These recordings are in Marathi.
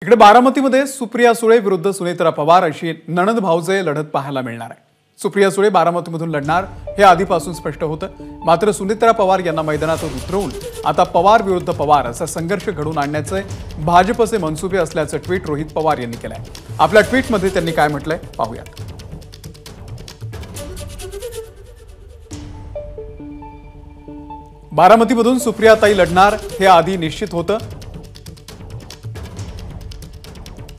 इकडे बारामतीमध्ये सुप्रिया सुळे विरुद्ध सुनेत्रा पवार अशी नणंद भाऊजे लढत पाहायला मिळणार आहे। सुप्रिया सुळे बारामतीमधून लढणार हे आधीपासून स्पष्ट होतं, मात्र सुनेत्रा पवार यांना मैदानातून उतरवून आता पवार विरुद्ध पवार असा संघर्ष घडवून आणण्याचे भाजपचे मनसुबे असल्याचं ट्विट रोहित पवार यांनी केलंय। आपल्या ट्विटमध्ये त्यांनी काय म्हटलंय पाहूयात। बारामतीमधून सुप्रियाताई लढणार हे आधी निश्चित होतं,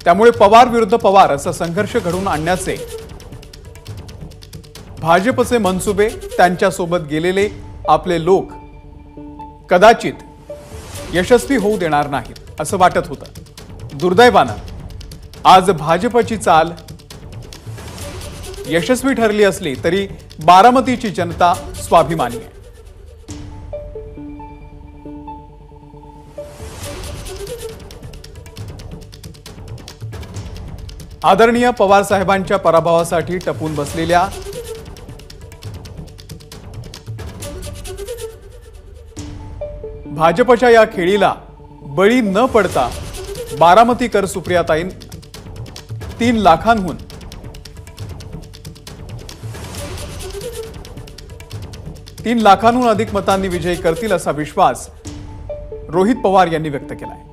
त्यामुळे पवार विरुद्ध पवार असा संघर्ष घडवून आणण्याचे भाजपचे मनसुबे, त्यांच्यासोबत गेलेले आपले लोक कदाचित यशस्वी होऊ देणार नाहीत असं वाटत होतं। दुर्दैवानं आज भाजपची चाल यशस्वी ठरली असली तरी बारामतीची जनता स्वाभिमानी आहे। आदरणीय पवार साहेबांच्या पराभवासाठी टपून बसलेल्या भाजपच्या या खेळीला बळी न पडता बारामतीकर सुप्रियाताई 3 लाखांहून अधिक मतांनी विजयी करतील असा विश्वास रोहित पवार यांनी व्यक्त केलाय।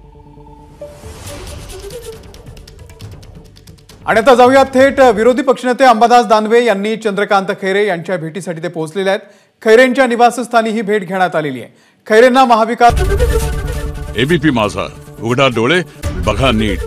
आणि आता जाऊया थेट विरोधी पक्षनेते अंबादास दानवे यांनी चंद्रकांत खैरे यांच्या भेटीसाठी ते पोहोचलेले आहेत। खैरेंच्या निवासस्थानी ही भेट घेण्यात आलेली आहे। खैरेंना महाविकास एबीपी माझा, उघडा डोळे बघा नीट।